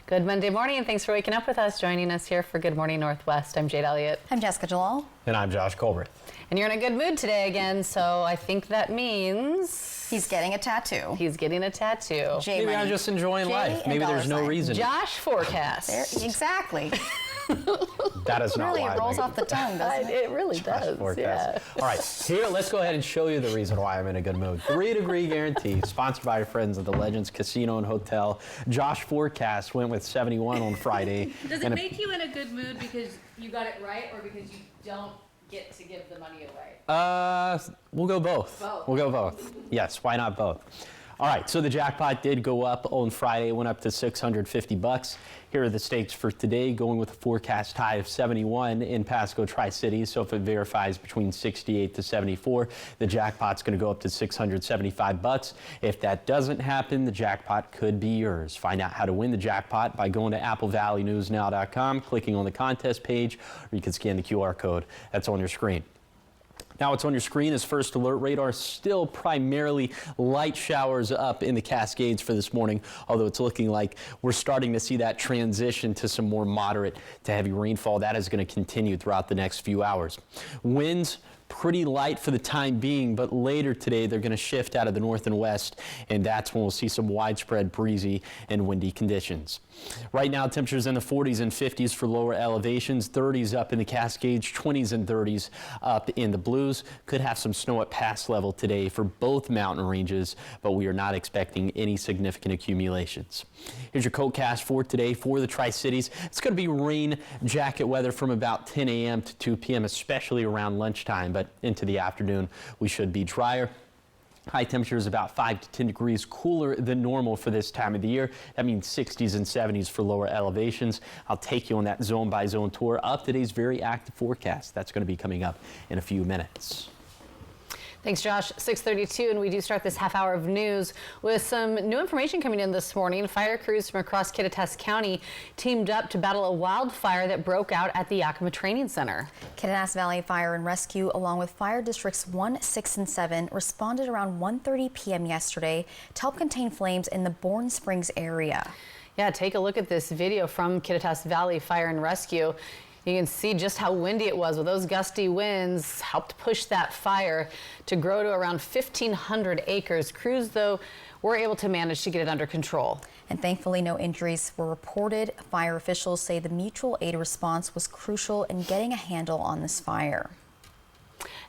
Good Monday morning, and thanks for waking up with us. Joining us here for Good Morning Northwest, I'm Jade Elliott. I'm Jessica Jalal. And I'm Josh Colbert. And you're in a good mood today again, so I think that means... He's getting a tattoo. He's getting a tattoo. Maybe I'm just enjoying life. Maybe there's no reason. Josh forecast. Exactly. That is not really, why. It rolls off the tongue, doesn't it? It really does. Yeah. All right, here, let's go ahead and show you the reason why I'm in a good mood. 3-degree guarantee, sponsored by our friends at the Legends Casino and Hotel. Josh forecast went with 71 on Friday. Does it make you in a good mood because you got it right, or because you don't get to give the money away? We'll go both. We'll go both. Yes, why not both? All right, so the jackpot did go up on Friday. It went up to $650. Here are the stakes for today, going with a forecast high of 71 in Pasco Tri-Cities. So if it verifies between 68 to 74, the jackpot's going to go up to $675. If that doesn't happen, the jackpot could be yours. Find out how to win the jackpot by going to applevalleynewsnow.com, clicking on the contest page, or you can scan the QR code that's on your screen. Now what's on your screen is First Alert Radar. Still primarily light showers up in the Cascades for this morning, although it's looking like we're starting to see that transition to some more moderate to heavy rainfall. That is going to continue throughout the next few hours. Winds pretty light for the time being, but later today they're going to shift out of the north and west, and that's when we'll see some widespread breezy and windy conditions. Right now, temperatures in the 40s and 50s for lower elevations, 30s up in the Cascades, 20s and 30s up in the Blues. Could have some snow at pass level today for both mountain ranges, but we are not expecting any significant accumulations. Here's your coatcast for today for the Tri-Cities. It's going to be rain jacket weather from about 10 a.m. to 2 p.m., especially around lunchtime, but into the afternoon we should be drier. High temperatures about 5 to 10 degrees cooler than normal for this time of the year. That means 60s and 70s for lower elevations. I'll take you on that zone by zone tour of today's very active forecast. That's going to be coming up in a few minutes. Thanks, Josh. 6:32, and we do start this half hour of news with some new information coming in this morning. Fire crews from across Kittitas County teamed up to battle a wildfire that broke out at the Yakima Training Center. Kittitas Valley Fire and Rescue, along with Fire Districts 1, 6, and 7, responded around 1:30 p.m. yesterday to help contain flames in the Bourne Springs area. Yeah, take a look at this video from Kittitas Valley Fire and Rescue. You can see just how windy it was. With those gusty winds, helped push that fire to grow to around 1,500 acres. Crews, though, were able to manage to get it under control. And thankfully, no injuries were reported. Fire officials say the mutual aid response was crucial in getting a handle on this fire.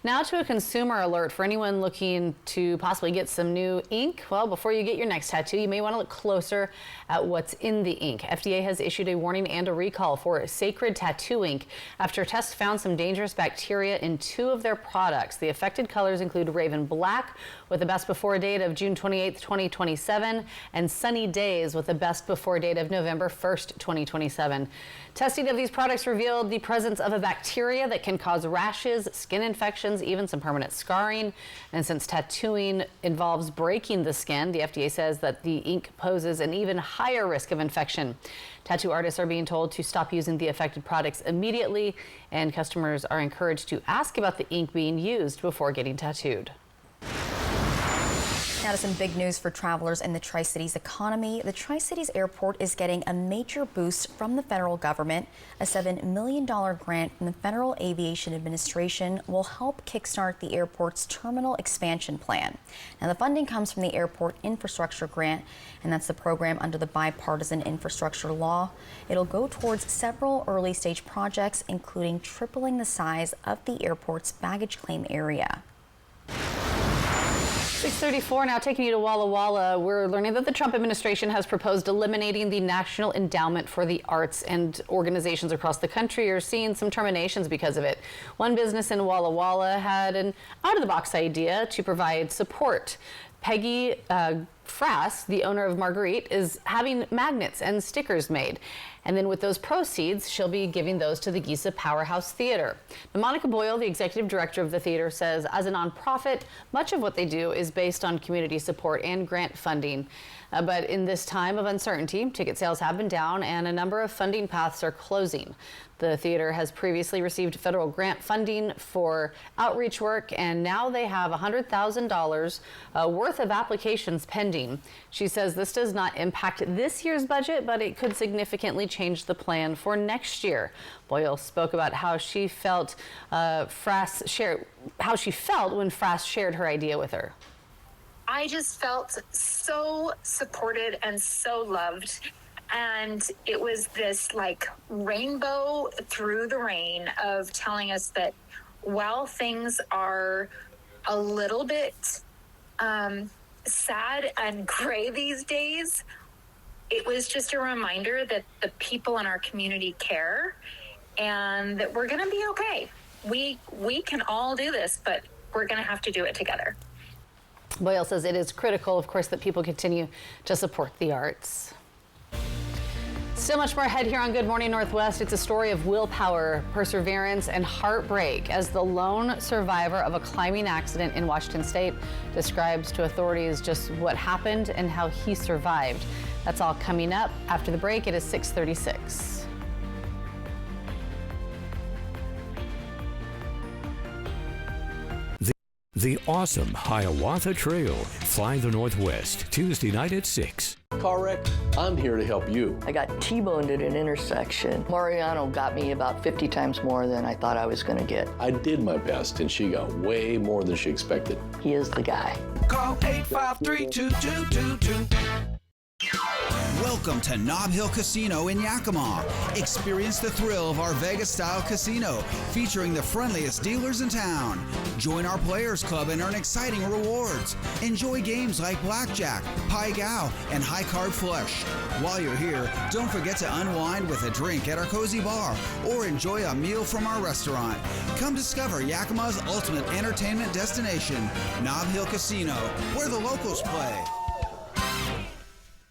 Now to a consumer alert for anyone looking to possibly get some new ink. Well, before you get your next tattoo, you may want to look closer at what's in the ink. FDA has issued a warning and a recall for Sacred Tattoo Ink after tests found some dangerous bacteria in 2 of their products. The affected colors include Raven Black with a best before date of June 28th, 2027, and Sunny Days with a best before date of November 1st, 2027. Testing of these products revealed the presence of a bacteria that can cause rashes, skin infections, even some permanent scarring. And since tattooing involves breaking the skin, the FDA says that the ink poses an even higher risk of infection. Tattoo artists are being told to stop using the affected products immediately, and customers are encouraged to ask about the ink being used before getting tattooed. Now to some big news for travelers in the Tri-Cities economy. The Tri-Cities Airport is getting a major boost from the federal government. A $7 million grant from the Federal Aviation Administration will help kickstart the airport's terminal expansion plan. Now the funding comes from the Airport Infrastructure Grant, and that's the program under the bipartisan infrastructure law. It'll go towards several early stage projects, including tripling the size of the airport's baggage claim area. 6:34 now, taking you to Walla Walla. We're learning that the Trump administration has proposed eliminating the National Endowment for the Arts, and organizations across the country are seeing some terminations because of it. One business in Walla Walla had an out-of-the-box idea to provide support. Peggy Frass, the owner of Marguerite, is having magnets and stickers made. And then with those proceeds, she'll be giving those to the Giza Powerhouse Theater. Now, Monica Boyle, the executive director of the theater, says as a nonprofit, much of what they do is based on community support and grant funding. But in this time of uncertainty, ticket sales have been down and a number of funding paths are closing. The theater has previously received federal grant funding for outreach work, and now they have $100,000 worth of applications pending. She says this does not impact this year's budget, but it could significantly change the plan for next year. Boyle spoke about how she felt when Frass shared her idea with her. I just felt so supported and so loved. And it was this like rainbow through the rain of telling us that while things are a little bit sad and gray these days, it was just a reminder that the people in our community care and that we're going to be okay. We can all do this, but we're going to have to do it together. Boyle says it is critical, of course, that people continue to support the arts. Still much more ahead here on Good Morning Northwest. It's a story of willpower, perseverance, and heartbreak as the lone survivor of a climbing accident in Washington State describes to authorities just what happened and how he survived. That's all coming up after the break. It is 6:36. The awesome Hiawatha Trail. Fly the Northwest, Tuesday night at 6. Car wreck? I'm here to help you. I got T-boned at an intersection. Mariano got me about 50 times more than I thought I was going to get. I did my best, and she got way more than she expected. He is the guy. Call 853-2222. Welcome to Nob Hill Casino in Yakima. Experience the thrill of our Vegas-style casino, featuring the friendliest dealers in town. Join our Players Club and earn exciting rewards. Enjoy games like Blackjack, Pai Gow, and High Card Flush. While you're here, don't forget to unwind with a drink at our cozy bar or enjoy a meal from our restaurant. Come discover Yakima's ultimate entertainment destination, Nob Hill Casino, where the locals play.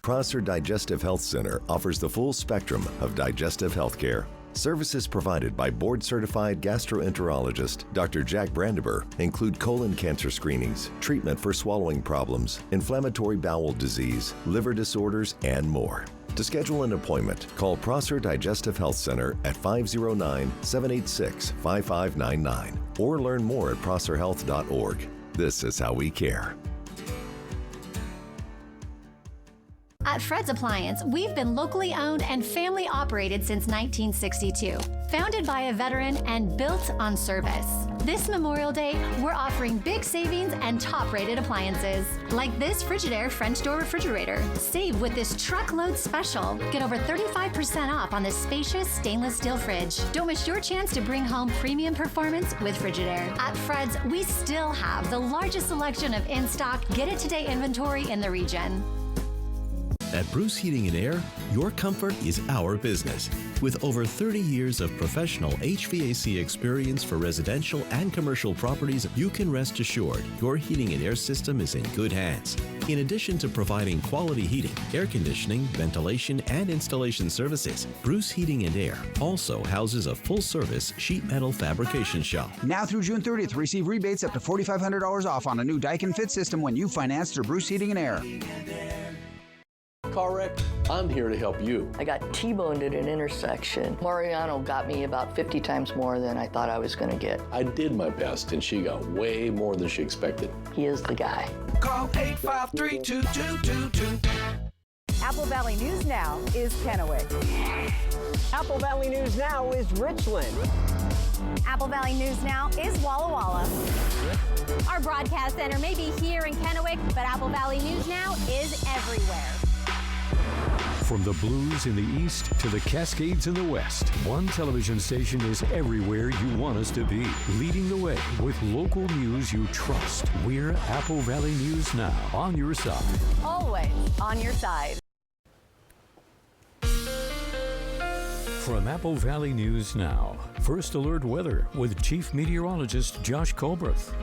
Prosser Digestive Health Center offers the full spectrum of digestive health care. Services provided by board-certified gastroenterologist Dr. Jack Brandenburg include colon cancer screenings, treatment for swallowing problems, inflammatory bowel disease, liver disorders, and more. To schedule an appointment, call Prosser Digestive Health Center at 509-786-5599 or learn more at prosserhealth.org. This is how we care. At Fred's Appliance, we've been locally owned and family operated since 1962. Founded by a veteran and built on service. This Memorial Day, we're offering big savings and top-rated appliances. Like this Frigidaire French door refrigerator. Save with this truckload special. Get over 35% off on this spacious stainless steel fridge. Don't miss your chance to bring home premium performance with Frigidaire. At Fred's, we still have the largest selection of in-stock, get-it-today inventory in the region. At Bruce Heating and Air, your comfort is our business. With over 30 years of professional HVAC experience for residential and commercial properties, you can rest assured your heating and air system is in good hands. In addition to providing quality heating, air conditioning, ventilation, and installation services, Bruce Heating and Air also houses a full-service sheet metal fabrication shop. Now through June 30th, receive rebates up to $4,500 off on a new Daikin Fit system when you finance through Bruce Heating and Air. Car wreck? I'm here to help you. I got T-boned at an intersection. Mariano got me about 50 times more than I thought I was going to get. I did my best, and she got way more than she expected. He is the guy. Call 853-2222. Apple Valley News Now is Kennewick. Apple Valley News Now is Richland. Apple Valley News Now is Walla Walla. Our broadcast center may be here in Kennewick, but Apple Valley News Now is everywhere. From the Blues in the east to the Cascades in the west, one television station is everywhere you want us to be. Leading the way with local news you trust. We're Apple Valley News Now, on your side. Always on your side. From Apple Valley News Now, First Alert Weather with Chief Meteorologist Josh Colbreth.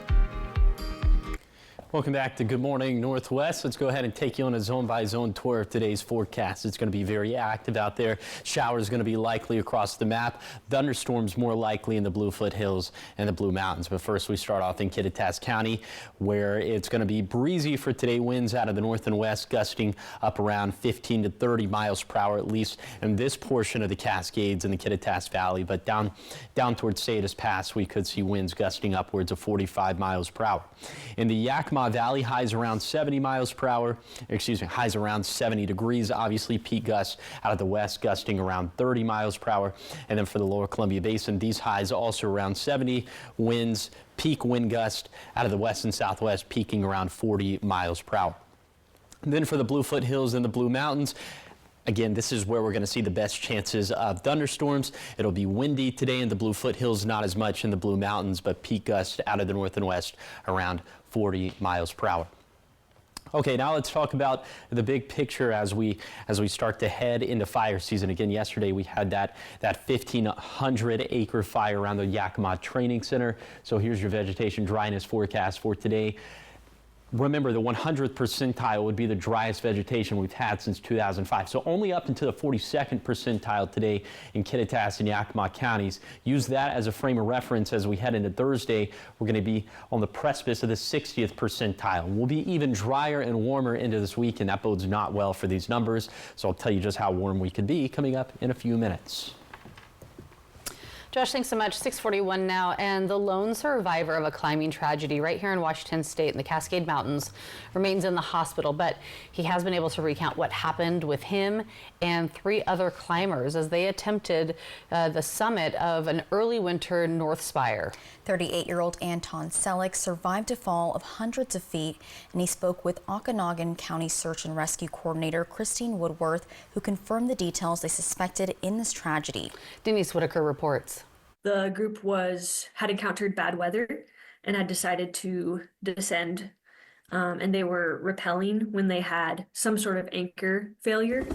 Welcome back to Good Morning Northwest. Let's go ahead and take you on a zone-by-zone tour of today's forecast. It's going to be very active out there. Showers going to be likely across the map. Thunderstorms more likely in the Blue Foothills and the Blue Mountains. But first, we start off in Kittitas County, where it's going to be breezy for today. Winds out of the north and west gusting up around 15 to 30 miles per hour, at least in this portion of the Cascades and the Kittitas Valley. But down towards Salinas Pass, we could see winds gusting upwards of 45 miles per hour. In the Yakima Valley, highs around 70 miles per hour, highs around 70 degrees. Obviously, peak gusts out of the west gusting around 30 miles per hour. And then for the lower Columbia Basin, these highs also around 70 winds, peak wind gust out of the west and southwest peaking around 40 miles per hour. And then for the Blue Foothills and the Blue Mountains, again, this is where we're going to see the best chances of thunderstorms. It'll be windy today in the Blue Foothills, not as much in the Blue Mountains, but peak gusts out of the north and west around 40 miles per hour. Okay, now let's talk about the big picture as we start to head into fire season. Again, yesterday we had that 1,500 acre fire around the Yakima Training Center. So here's your vegetation dryness forecast for today. Remember, the 100th percentile would be the driest vegetation we've had since 2005. So only up into the 42nd percentile today in Kittitas and Yakima counties. Use that as a frame of reference as we head into Thursday. We're going to be on the precipice of the 60th percentile. We'll be even drier and warmer into this week, and that bodes not well for these numbers. So I'll tell you just how warm we could be coming up in a few minutes. Josh, thanks so much. 6:41 now, and the lone survivor of a climbing tragedy right here in Washington State in the Cascade Mountains remains in the hospital, but he has been able to recount what happened with him and 3 other climbers as they attempted the summit of an early winter North Spire. 38-year-old Anton Selleck survived a fall of hundreds of feet, and he spoke with Okanogan County Search and Rescue Coordinator Christine Woodworth, who confirmed the details they suspected in this tragedy. Denise Whitaker reports. The group had encountered bad weather and had decided to descend, and they were rappelling when they had some sort of anchor failure.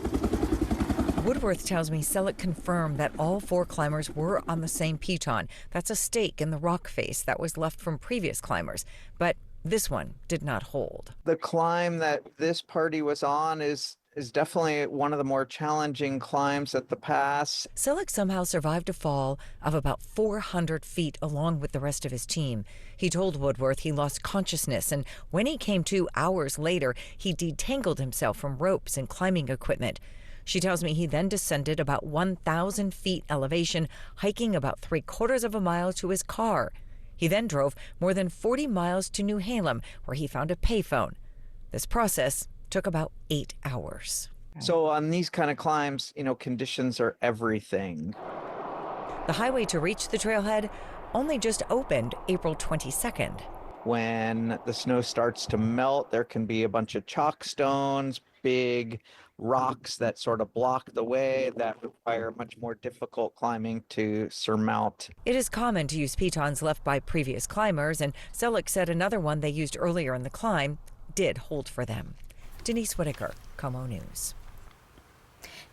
Woodworth tells me Selleck confirmed that all 4 climbers were on the same piton. That's a stake in the rock face that was left from previous climbers, but this one did not hold. The climb that this party was on is definitely one of the more challenging climbs at the pass. Selleck somehow survived a fall of about 400 feet along with the rest of his team. He told Woodworth he lost consciousness, and when he came to hours later, he detangled himself from ropes and climbing equipment. She tells me he then descended about 1,000 feet elevation, hiking about 3/4 of a mile to his car. He then drove more than 40 miles to New Halem, where he found a payphone. This process took about 8 hours. So on these kind of climbs, conditions are everything. The highway to reach the trailhead only just opened April 22nd. When the snow starts to melt, there can be a bunch of chalk stones, big rocks that sort of block the way that require much more difficult climbing to surmount. It is common to use pitons left by previous climbers, and Selleck said another one they used earlier in the climb did hold for them. Denise Whitaker, KOMO News.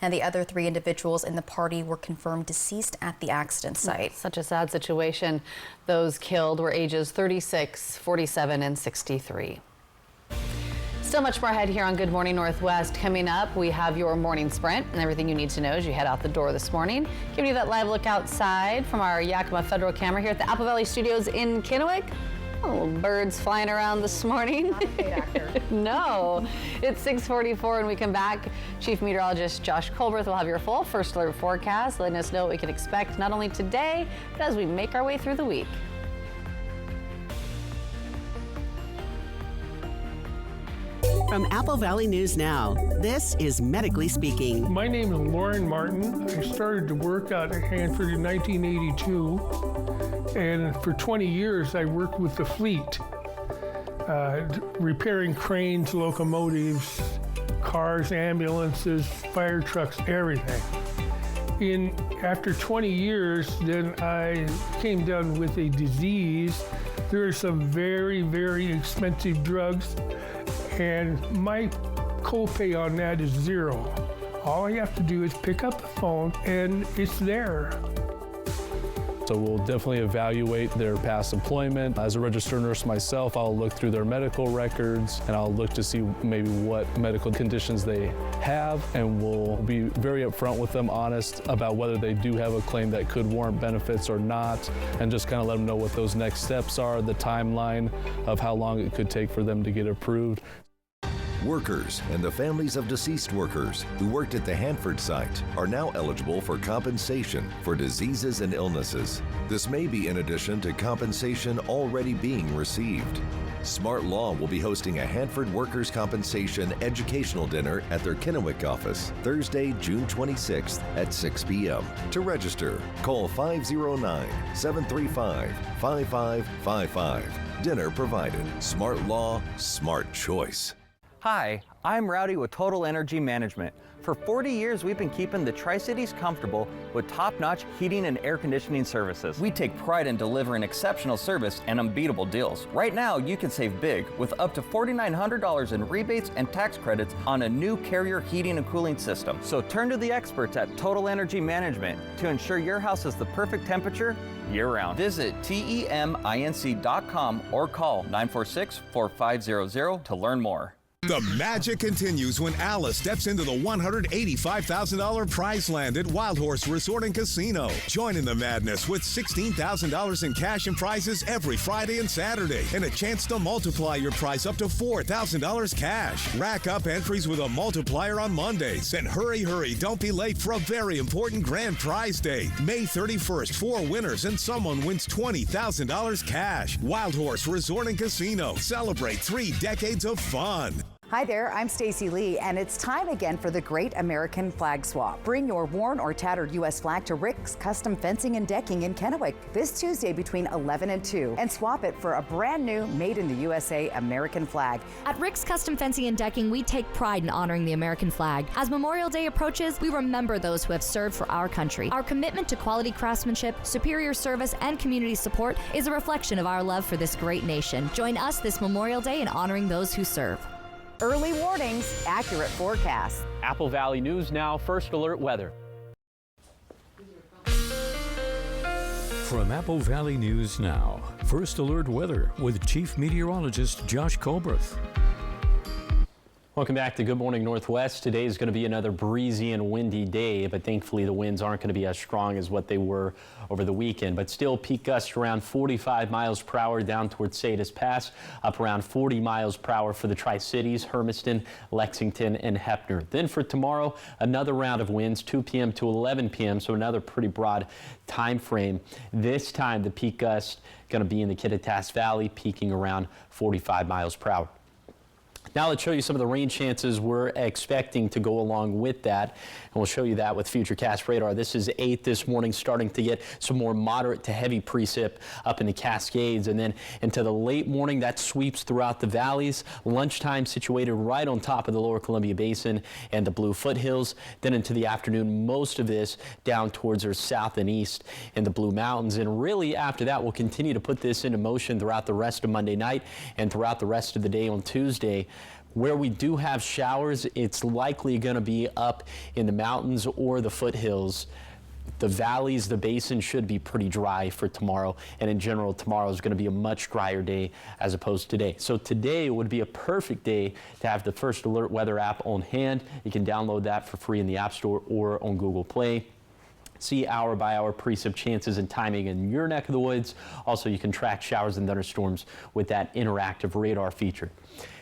And the other 3 individuals in the party were confirmed deceased at the accident site. Such a sad situation. Those killed were ages 36, 47, and 63. Still much more ahead here on Good Morning Northwest. Coming up, we have your morning sprint and everything you need to know as you head out the door this morning. Giving you that live look outside from our Yakima Federal camera here at the Apple Valley Studios in Kennewick. Little birds flying around this morning. Not a paid actor. No. It's 6:44 when we come back. Chief Meteorologist Josh Colbert will have your full first alert forecast, letting us know what we can expect not only today, but as we make our way through the week. From Apple Valley News Now, this is Medically Speaking. My name is Lauren Martin. I started to work out at Hanford in 1982, and for 20 years I worked with the fleet, repairing cranes, locomotives, cars, ambulances, fire trucks, everything. After 20 years, then I came down with a disease. There are some very, very expensive drugs, and my copay on that is $0. All I have to do is pick up the phone and it's there. So we'll definitely evaluate their past employment. As a registered nurse myself, I'll look through their medical records and I'll look to see maybe what medical conditions they have, and we'll be very upfront with them, honest about whether they do have a claim that could warrant benefits or not, and just kind of let them know what those next steps are, the timeline of how long it could take for them to get approved. Workers and the families of deceased workers who worked at the Hanford site are now eligible for compensation for diseases and illnesses. This may be in addition to compensation already being received. Smart Law will be hosting a Hanford Workers' Compensation educational dinner at their Kennewick office Thursday, June 26th at 6 p.m. To register, call 509-735-5555. Dinner provided. Smart Law, smart choice. Hi, I'm Rowdy with Total Energy Management. For 40 years, we've been keeping the Tri-Cities comfortable with top-notch heating and air conditioning services. We take pride in delivering exceptional service and unbeatable deals. Right now, you can save big with up to $4,900 in rebates and tax credits on a new Carrier heating and cooling system. So turn to the experts at Total Energy Management to ensure your house is the perfect temperature year-round. Visit TEMINC.com or call 946-4500 to learn more. The magic continues when Alice steps into the $185,000 prize land at Wild Horse Resort and Casino. Join in the madness with $16,000 in cash and prizes every Friday and Saturday, and a chance to multiply your prize up to $4,000 cash. Rack up entries with a multiplier on Mondays, and hurry, don't be late for a very important grand prize date. May 31st, 4 winners and someone wins $20,000 cash. Wild Horse Resort and Casino. Celebrate 3 decades of fun. Hi there, I'm Stacy Lee, and it's time again for the Great American Flag Swap. Bring your worn or tattered U.S. flag to Rick's Custom Fencing and Decking in Kennewick this Tuesday between 11 and 2, and swap it for a brand new Made in the USA American flag. At Rick's Custom Fencing and Decking, we take pride in honoring the American flag. As Memorial Day approaches, we remember those who have served for our country. Our commitment to quality craftsmanship, superior service, and community support is a reflection of our love for this great nation. Join us this Memorial Day in honoring those who serve. Early warnings, accurate forecasts. Apple Valley News Now, First Alert Weather. From Apple Valley News Now, First Alert Weather with Chief Meteorologist Josh Colbert. Welcome back to Good Morning Northwest. Today is going to be another breezy and windy day, but thankfully the winds aren't going to be as strong as what they were over the weekend. But still, peak gusts around 45 miles per hour down towards Salinas Pass, up around 40 miles per hour for the Tri-Cities, Hermiston, Lexington, and Heppner. Then for tomorrow, another round of winds, 2 p.m. to 11 p.m., so another pretty broad time frame. This time, the peak gust going to be in the Kittitas Valley, peaking around 45 miles per hour. Now let's show you some of the rain chances we're expecting to go along with that. And we'll show you that with Futurecast radar. This is 8 this morning, starting to get some more moderate to heavy precip up in the Cascades. And then into the late morning, that sweeps throughout the valleys. Lunchtime situated right on top of the lower Columbia Basin and the Blue Foothills. Then into the afternoon, most of this down towards our south and east in the Blue Mountains. And really after that, we'll continue to put this into motion throughout the rest of Monday night and throughout the rest of the day on Tuesday. Where we do have showers, it's likely going to be up in the mountains or the foothills. The valleys, the basin should be pretty dry for tomorrow. And in general, tomorrow is going to be a much drier day as opposed to today. So today would be a perfect day to have the First Alert weather app on hand. You can download that for free in the App Store or on Google Play. See hour by hour precip chances and timing in your neck of the woods. Also, you can track showers and thunderstorms with that interactive radar feature.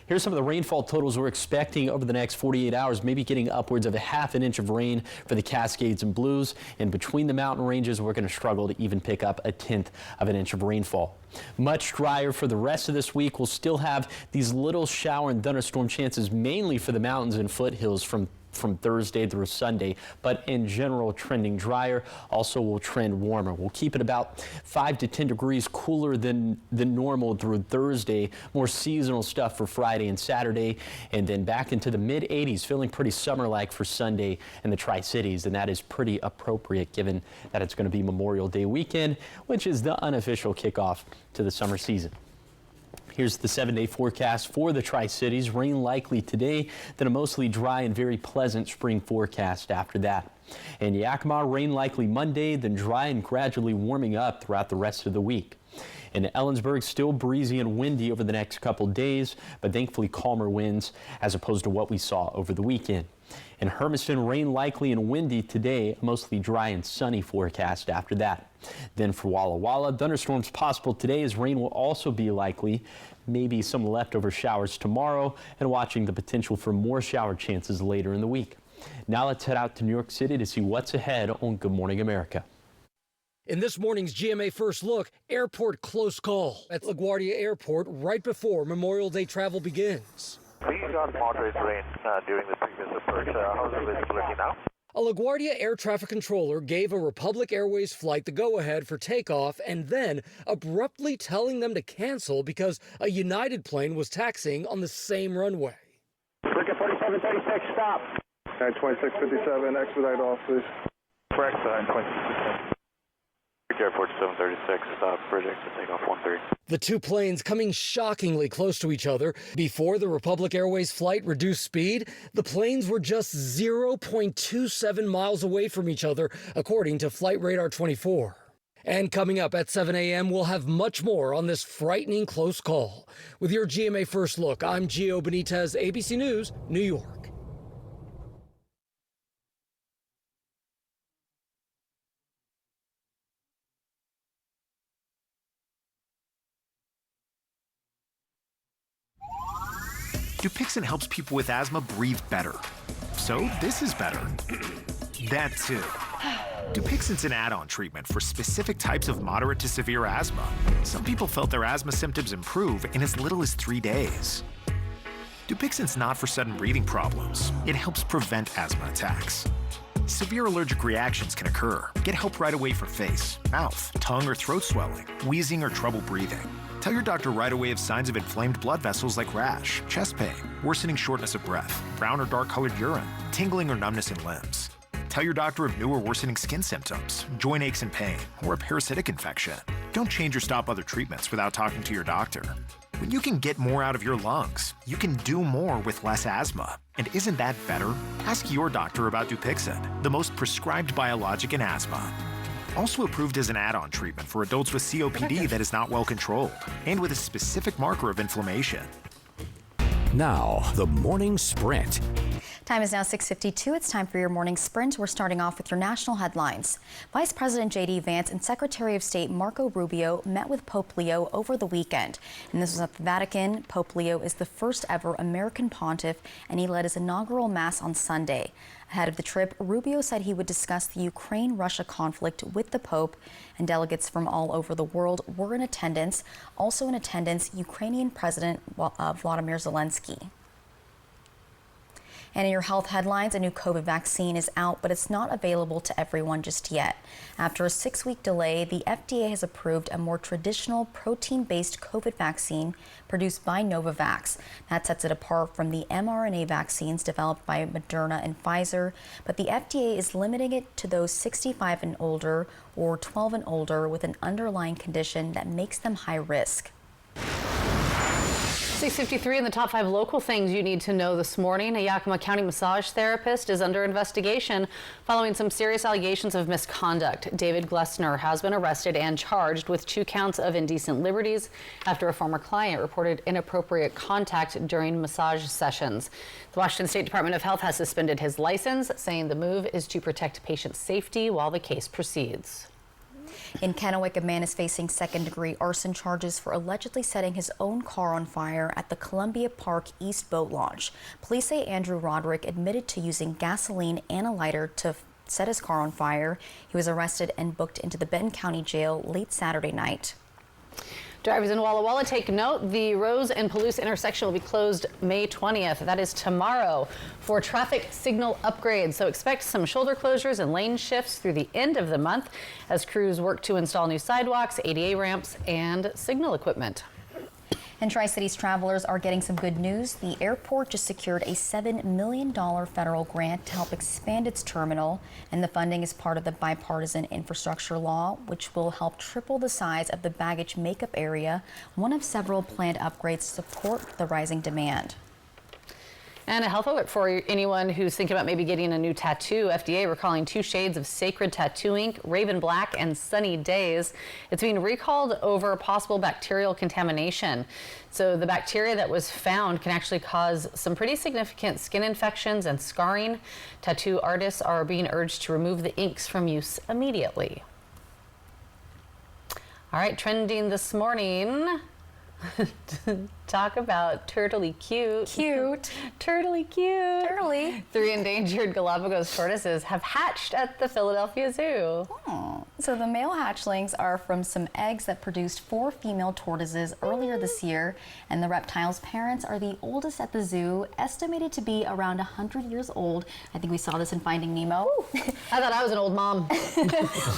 Here's some of the rainfall totals we're expecting over the next 48 hours, maybe getting upwards of a ½ inch of rain for the Cascades and Blues. And between the mountain ranges, we're going to struggle to even pick up a 1/10 of an inch of rainfall. Much drier for the rest of this week. We'll still have these little shower and thunderstorm chances, mainly for the mountains and foothills from Thursday through Sunday, but in general trending drier. Also will trend warmer. We'll keep it about 5 to 10 degrees cooler than normal through Thursday. More seasonal stuff for Friday and Saturday, and then back into the mid 80s, feeling pretty summer-like for Sunday in the Tri-Cities, and that is pretty appropriate given that it's going to be Memorial Day weekend, which is the unofficial kickoff to the summer season. Here's the 7-day forecast for the Tri-Cities. Rain likely today, then a mostly dry and very pleasant spring forecast after that. In Yakima, rain likely Monday, then dry and gradually warming up throughout the rest of the week. In Ellensburg, still breezy and windy over the next couple days, but thankfully calmer winds as opposed to what we saw over the weekend. In Hermiston, rain likely and windy today, mostly dry and sunny forecast after that. Then for Walla Walla, thunderstorms possible today as rain will also be likely, maybe some leftover showers tomorrow, and watching the potential for more shower chances later in the week. Now let's head out to New York City to see what's ahead on Good Morning America. In this morning's GMA First Look, airport close call at LaGuardia Airport right before Memorial Day travel begins. We got moderate rain during the previous approach. How's the visibility now? A LaGuardia air traffic controller gave a Republic Airways flight the go-ahead for takeoff and then abruptly telling them to cancel because a United plane was taxiing on the same runway. Look at 4736, stop. 2657, expedite off, please. Correct, 2657. Airport 736, bridge exit takeoff 13. The two planes coming shockingly close to each other. Before the Republic Airways flight reduced speed, the planes were just 0.27 miles away from each other, according to Flight Radar 24. And coming up at 7 a.m., we'll have much more on this frightening close call. With your GMA First Look, I'm Gio Benitez, ABC News, New York. Dupixent helps people with asthma breathe better. So this is better. That too. Dupixent's an add-on treatment for specific types of moderate to severe asthma. Some people felt their asthma symptoms improve in as little as 3 days. Dupixent's not for sudden breathing problems. It helps prevent asthma attacks. Severe allergic reactions can occur. Get help right away for face, mouth, tongue or throat swelling, wheezing or trouble breathing. Tell your doctor right away of signs of inflamed blood vessels like rash, chest pain, worsening shortness of breath, brown or dark colored urine, tingling or numbness in limbs. Tell your doctor of new or worsening skin symptoms, joint aches and pain, or a parasitic infection. Don't change or stop other treatments without talking to your doctor. When you can get more out of your lungs, you can do more with less asthma. And isn't that better? Ask your doctor about Dupixent, the most prescribed biologic in asthma. Also approved as an add-on treatment for adults with COPD that is not well controlled and with a specific marker of inflammation. Now, the morning sprint. Time is now 6:52. It's time for your morning sprint. We're starting off with your national headlines. Vice President J.D. Vance and Secretary of State Marco Rubio met with Pope Leo over the weekend. And this was at the Vatican. Pope Leo is the first ever American pontiff, and he led his inaugural mass on Sunday. Ahead of the trip, Rubio said he would discuss the Ukraine-Russia conflict with the Pope, and delegates from all over the world were in attendance. Also in attendance, Ukrainian President Vladimir Zelensky. And in your health headlines, a new COVID vaccine is out, but it's not available to everyone just yet. After a 6-week delay, the FDA has approved a more traditional protein-based COVID vaccine produced by Novavax. That sets it apart from the mRNA vaccines developed by Moderna and Pfizer, but the FDA is limiting it to those 65 and older or 12 and older with an underlying condition that makes them high risk. 6:53 in the top 5 local things you need to know this morning. A Yakima County massage therapist is under investigation following some serious allegations of misconduct. David Glessner has been arrested and charged with 2 counts of indecent liberties after a former client reported inappropriate contact during massage sessions. The Washington State Department of Health has suspended his license, saying the move is to protect patient safety while the case proceeds. In Kennewick, a man is facing second-degree arson charges for allegedly setting his own car on fire at the Columbia Park East Boat Launch. Police say Andrew Roderick admitted to using gasoline and a lighter to set his car on fire. He was arrested and booked into the Benton County Jail late Saturday night. Drivers in Walla Walla, take note. The Rose and Palouse intersection will be closed May 20th. That is tomorrow for traffic signal upgrades. So expect some shoulder closures and lane shifts through the end of the month as crews work to install new sidewalks, ADA ramps, and signal equipment. And Tri-Cities travelers are getting some good news. The airport just secured a $7 million federal grant to help expand its terminal, and the funding is part of the bipartisan infrastructure law, which will help triple the size of the baggage makeup area, one of several planned upgrades to support the rising demand. And a health alert for anyone who's thinking about maybe getting a new tattoo. FDA recalling 2 shades of Sacred Tattoo ink, Raven Black and Sunny Days. It's being recalled over possible bacterial contamination. So the bacteria that was found can actually cause some pretty significant skin infections and scarring. Tattoo artists are being urged to remove the inks from use immediately. All right, trending this morning. Talk about turtly cute. Turtly cute. Turtly. 3 endangered Galapagos tortoises have hatched at the Philadelphia Zoo. Oh. So the male hatchlings are from some eggs that produced 4 female tortoises earlier this year, and the reptiles' parents are the oldest at the zoo, estimated to be around 100 years old. I think we saw this in Finding Nemo. I thought I was an old mom.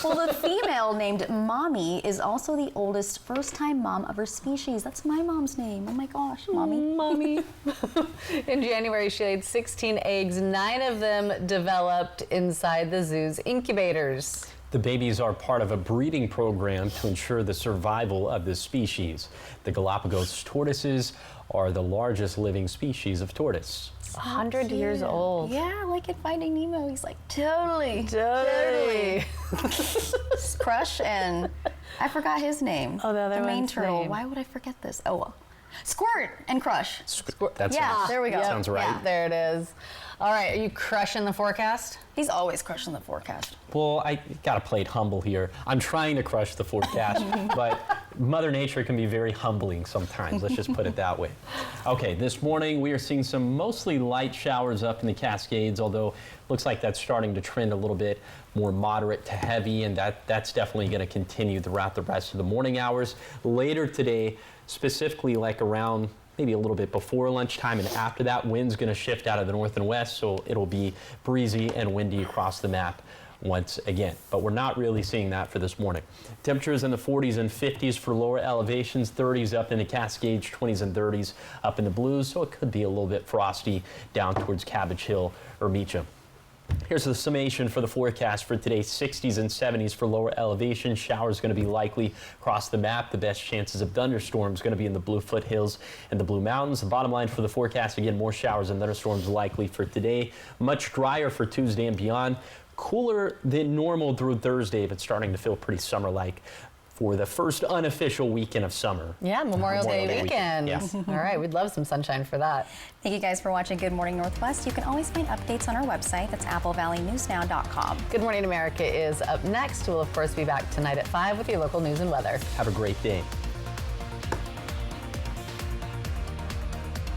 Well, the female named Mommy is also the oldest first-time mom of her species. That's my mom's name. Oh my gosh, Mommy. Mommy. In January, she laid 16 eggs. 9 of them developed inside the zoo's incubators. The babies are part of a breeding program to ensure the survival of the species. The Galapagos tortoises are the largest living species of tortoise. 100 years old. Yeah, like in Finding Nemo. He's like, totally. Crush and I forgot his name. Oh, the main one's turtle. name. Why would I forget this? Oh, well. Squirt and Crush. That Yeah, sounds, there we go. that sounds right. Yeah, there it is. All right, are you crushing the forecast? He's always crushing the forecast. Well, I gotta play it humble here. I'm trying to crush the forecast, but Mother Nature can be very humbling sometimes. Let's just put it that way. Okay, this morning we are seeing some mostly light showers up in the Cascades, although looks like that's starting to trend a little bit more moderate to heavy, and that's definitely going to continue throughout the rest of the morning hours. Later today, specifically like around maybe a little bit before lunchtime and after that, wind's going to shift out of the north and west, so it'll be breezy and windy across the map once again. But we're not really seeing that for this morning. Temperatures in the 40s and 50s for lower elevations, 30s up in the Cascades, 20s and 30s up in the Blues, so it could be a little bit frosty down towards Cabbage Hill or Meacham. Here's the summation for the forecast for today. 60s and 70s for lower elevation. Showers going to be likely across the map. The best chances of thunderstorms going to be in the Blue Foothills and the Blue Mountains. The bottom line for the forecast, again, more showers and thunderstorms likely for today. Much drier for Tuesday and beyond. Cooler than normal through Thursday, but starting to feel pretty summer-like for the first unofficial weekend of summer. Yeah, Memorial Day weekend. Yeah. All right, we'd love some sunshine for that. Thank you guys for watching Good Morning Northwest. You can always find updates on our website. That's applevalleyNewsNow.com. Good Morning America is up next. We'll, of course, be back tonight at 5 with your local news and weather. Have a great day.